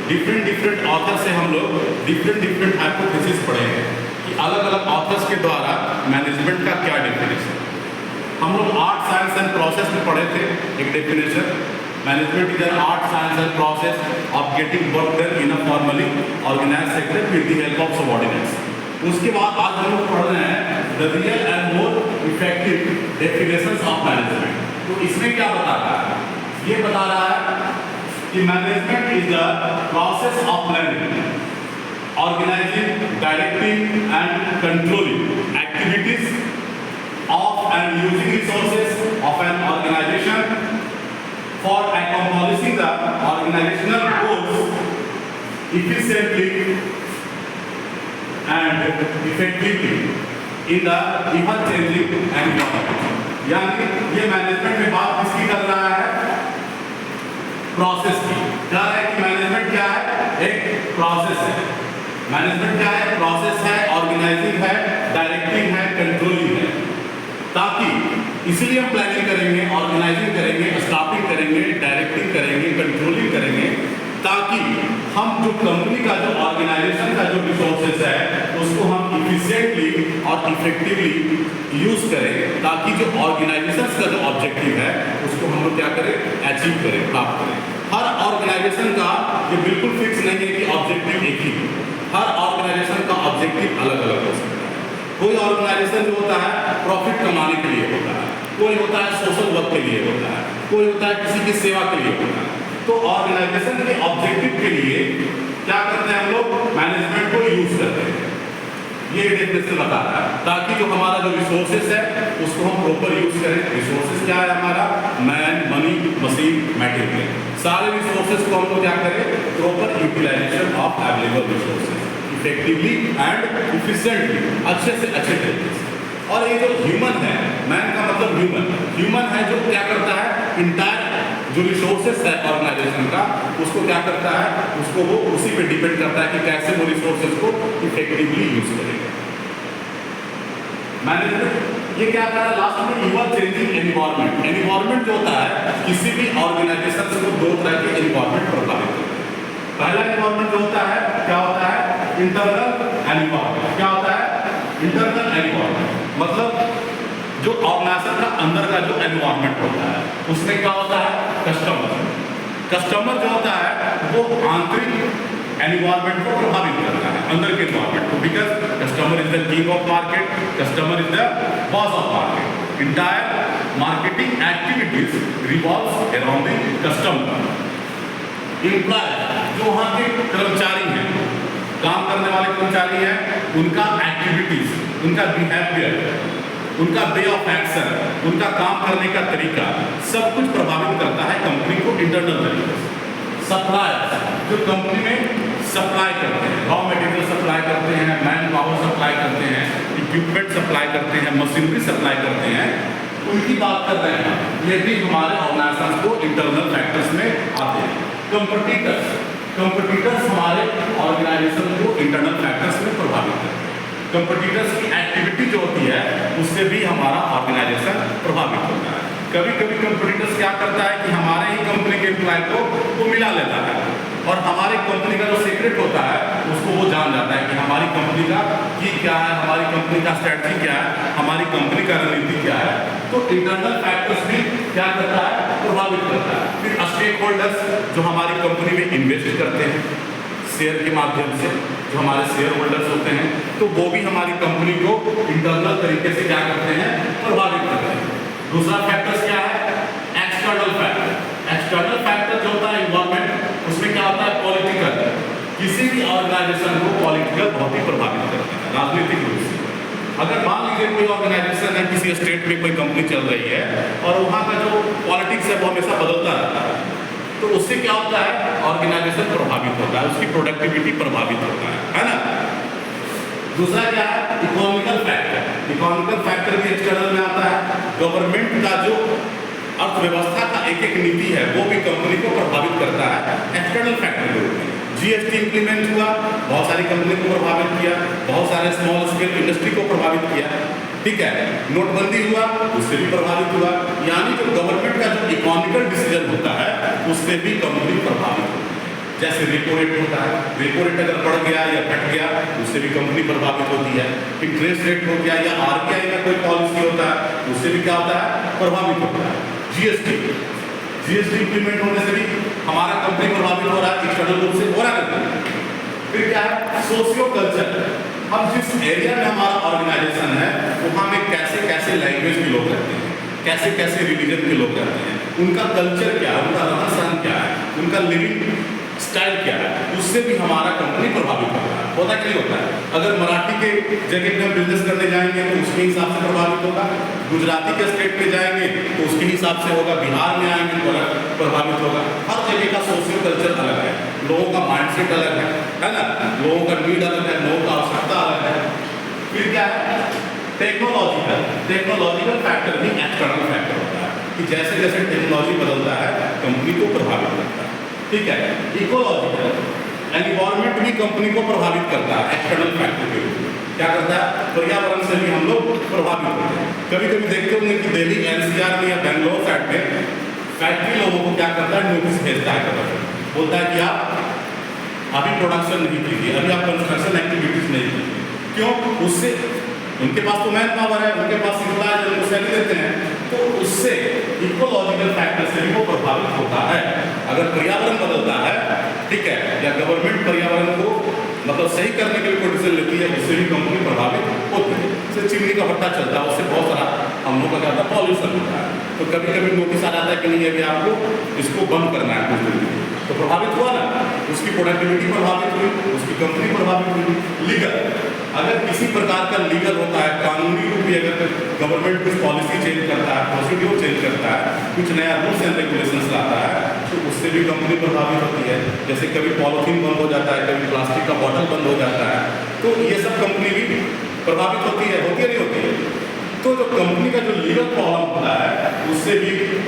Different author से हम लोग डिफरेंट हाइपोथेसिस पढ़े हैं कि अलग अलग ऑथर्स के द्वारा मैनेजमेंट का क्या डेफिनेशन। हम लोग आर्ट साइंस एंड प्रोसेस में पढ़े थे एक definition, management is an art science and process of getting work done in a formally organised sector with the help of subordinates. उसके बाद आज हम लोग पढ़ रहे हैं the real and more effective definitions of management. तो इसमें क्या बता रहा है, ये बता रहा है कि management is the process of planning, organising, directing and controlling activities of and using resources of an organization for accomplishing the organizational goals efficiently and effectively in the ever-changing environment। यानी ये मैनेजमेंट में बात किसकी कर रहा है, process की। कह रहा है कि मैनेजमेंट क्या है, एक प्रोसेस है। मैनेजमेंट क्या है, प्रोसेस है, ऑर्गेनाइजिंग है, डायरेक्टिंग है, कंट्रोलिंग है। ताकि इसीलिए हम प्लानिंग करेंगे, ऑर्गेनाइजिंग करेंगे, स्टाफिंग करेंगे, डायरेक्टिंग करेंगे, कंट्रोलिंग करेंगे, ताकि हम जो कंपनी का जो ऑर्गेनाइजेशन का जो रिसोर्सेज है उसको हम इफिशिएंटली और इफेक्टिवली यूज करें, ताकि जो ऑर्गेनाइजेशन का जो ऑब्जेक्टिव है उसको हम लोग क्या करें, अचीव करें, प्राप्त करें। हर ऑर्गेनाइजेशन का ये बिल्कुल फिक्स नहीं है कि ऑब्जेक्टिव एक ही हो, हर ऑर्गेनाइजेशन का ऑब्जेक्टिव अलग अलग हो सकता है। कोई ऑर्गेनाइजेशन जो होता है प्रॉफिट कमाने के लिए होता है, कोई होता है सोशल वर्क के लिए होता है, कोई होता है किसी की सेवा के लिए होता है। तो ऑर्गेनाइजेशन के ऑब्जेक्टिव के लिए क्या करते हैं हम लोग, मैनेजमेंट को यूज करते हैं। ये डेफिनेशन बता रहा है, ताकि जो हमारा जो रिसोर्सेज है उसको हम प्रॉपर यूज करें। रिसोर्सेज क्या है हमारा, मैन, मनी, मशीन, मटेरियल, सारे रिसोर्सेज को हम लोग क्या करें, proper utilisation of available resources effectively and efficiently, अच्छे से अच्छे तरीके से। और ये जो ह्यूमन है, मैन का मतलब ह्यूमन है जो क्या करता है, इंटायर जो रिसोर्सेस है ऑर्गेनाइजेशन का उसको क्या करता है, उसको वो उसी पे डिपेंड करता है कि कैसे वो रिसोर्सेस को इफेक्टिवली यूज करेगा। मैनेजमेंट ये क्या कर रहा है, लास्ट में इवर चेंजिंग एनवायरनमेंट। एनवायरनमेंट जो होता है किसी भी ऑर्गेनाइजेशन से वो दो तरह के एनवायरनमेंट प्रभावित करते हैं। पहला एनवायरनमेंट जो होता है क्या होता है, इंटरनल एनवायरनमेंट। क्या होता है, इंटरनल एनवायरनमेंट मतलब जो ऑर्गेनाइजेशन का अंदर का जो एनवायरनमेंट होता है उसमें क्या होता है, कस्टमर जो होता है वो आंतरिक एनवायरनमेंट को प्रभावित करता है, अंदर के एनवायरनमेंट को, because customer is the king of market, customer is the boss of market. Entire marketing activities revolves around the customer. Employ जो वहाँ के कर्मचारी हैं, काम करने वाले कर्मचारी हैं, उनका एक्टिविटीज, उनका बिहेवियर, उनका वे ऑफ एक्शन, उनका काम करने का तरीका सब कुछ प्रभावित करता है कंपनी को इंटरनल तरीके से। सप्लायर जो कंपनी में सप्लाई करते हैं, रॉ मटेरियल सप्लाई करते हैं, मैन पावर सप्लाई करते हैं, इक्विपमेंट सप्लाई करते हैं, मशीनरी सप्लाई करते हैं, उनकी बात कर रहे हैं। ये भी हमारे ऑर्गेनाइजेशन को इंटरनल फैक्टर्स में आते हैं। कंपटीटर्स हमारे ऑर्गेनाइजेशन को इंटरनल फैक्टर्स में प्रभावित करते हैं। कंपटीटर्स की एक्टिविटी जो होती है उससे भी हमारा ऑर्गेनाइजेशन प्रभावित होता है। कभी कभी कंपटीटर्स क्या करता है कि हमारे ही कंपनी के एम्प्लॉय को वो मिला लेता है और हमारी कंपनी का जो सीक्रेट होता है उसको वो जान जाता है कि हमारी कंपनी का की क्या है, हमारी कंपनी का स्ट्रेटजी क्या है, हमारी कंपनी का रणनीति क्या है। तो इंटरनल फैक्टर्स भी क्या करता है, प्रभावित करता है। फिर स्टेक होल्डर्स जो हमारी कंपनी में इन्वेस्ट करते हैं शेयर के माध्यम से, जो हमारे शेयर होल्डर्स होते हैं, तो वो भी हमारी कंपनी को इंटरनल तरीके से क्या करते हैं, प्रभावित करते हैं। दूसरा फैक्टर्स क्या है, एक्सटर्नल फैक्टर। एक्सटर्नल फैक्टर जो होता है एनवायरनमेंट, उसमें क्या होता है, पॉलिटिकल। किसी भी ऑर्गेनाइजेशन को पॉलिटिकल बहुत ही प्रभावित करता है, राजनीतिक रूप से। अगर मान लीजिए कोई ऑर्गेनाइजेशन है, किसी स्टेट में कोई कंपनी चल रही है और वहाँ का जो पॉलिटिक्स है वो हमेशा बदलता रहता है, तो उससे क्या होता है, ऑर्गेनाइजेशन प्रभावित होता है, उसकी प्रोडक्टिविटी प्रभावित होता है ना। दूसरा क्या है, इकोनॉमिकल फैक्टर। इकोनॉमिकल फैक्टर भी एक्सटर्नल में आता है। गवर्नमेंट का जो अर्थव्यवस्था का एक एक नीति है वो भी कंपनी को प्रभावित करता है एक्सटर्नल फैक्टर के रूप में। जीएसटी इंप्लीमेंट हुआ, बहुत सारी कंपनी को प्रभावित किया, बहुत सारे स्मॉल स्केल इंडस्ट्री को प्रभावित किया, ठीक है। नोटबंदी हुआ, उससे भी प्रभावित हुआ। यानी जो गवर्नमेंट का जो इकोनॉमिकल डिसीजन होता है उससे भी कंपनी प्रभावित होती है। जैसे रेपो रेट होता है, रेपो रेट अगर बढ़ गया या घट गया उससे भी कंपनी प्रभावित होती है। इंटरेस्ट रेट हो गया या आरबीआई का कोई पॉलिसी होता है उससे भी क्या होता है, प्रभावित होता है। जीएसटी इंप्लीमेंट होने से भी हमारा कंपनी प्रभावित हो रहा है, एक्सटर्नल रूप से हो रहा है। फिर क्या है, सोशियो कल्चर। अब जिस एरिया में हमारा ऑर्गेनाइजेशन है वहाँ में कैसे कैसे लैंग्वेज के लोग रहते हैं, कैसे कैसे रिलीजन के लोग रहते हैं, उनका कल्चर क्या है, उनका रहन सहन क्या है, उनका लिविंग स्टाइल क्या है, उससे भी हमारा कंपनी प्रभावित होता है कि नहीं होता है। अगर मराठी के जगह पे हम बिजनेस करने जाएंगे तो उसके हिसाब से प्रभावित होगा, गुजराती के स्टेट में जाएंगे तो उसके हिसाब से होगा, बिहार में आएंगे तो अलग प्रभावित होगा। हर जगह का सोशियो कल्चर अलग है, लोगों का माइंडसेट अलग है ना, लोगों का नीड अलग है, लोगों का आवश्यकता अलग है। फिर क्या है, टेक्नोलॉजिकल फैक्टर भी एक्सटर्नल फैक्टर होता है कि जैसे जैसे टेक्नोलॉजी बदलता है कंपनी को प्रभावित करता है। ठीक है, इकोलॉजिकल एनवायरनमेंट भी कंपनी को प्रभावित करता है एक्सटर्नल फैक्टर के रूप में। क्या करता है, पर्यावरण से भी हम लोग प्रभावित होते हैं। कभी कभी देखते होंगे कि दिल्ली एनसीआर में या बेंगलोर साइड में फैक्ट्री लोगों को क्या करता है, नोटिस भेजता है, बोलता है कि आप अभी प्रोडक्शन नहीं कीजिए, अभी आप कंस्ट्रक्शन एक्टिविटीज नहीं कीजिए। क्यों, उससे उनके पास तो मैन पावर है, उनके पास एम्प्लॉय जो उनको सैलरी देते हैं, तो उससे इकोलॉजिकल फैक्टर से भी वो प्रभावित होता है। अगर पर्यावरण बदलता है, ठीक है, या गवर्नमेंट पर्यावरण को मतलब सही करने के लिए कोई डिसीजन लेती है, उससे भी कंपनी प्रभावित होती है। जैसे चिमनी का भट्टा चलता है, उससे बहुत सारा हम लोग का क्या होता है, पॉल्यूशन होता है। तो कभी कभी नोटिस आ जाता है कि नहीं अभी आपको इसको बंद करना है कुछ दिन, तो प्रभावित हुआ ना, उसकी प्रोडक्टिविटी प्रभावित हुई, उसकी कंपनी प्रभावित हुई। लीगल, अगर किसी प्रकार का लीगल होता है, कानूनी रूप भी अगर गवर्नमेंट कुछ पॉलिसी चेंज करता है, प्रोसीड्यूर चेंज करता है, कुछ नया रूल्स एंड रेगुलेशंस लाता है, तो उससे भी कंपनी प्रभावित होती है। जैसे कभी पॉलिथीन बंद हो जाता है, कभी प्लास्टिक का बॉटल बंद हो जाता है, तो ये सब कंपनी भी प्रभावित होती है नहीं होती है। तो जो कंपनी का जो लीगल प्रॉब्लम होता है उससे भी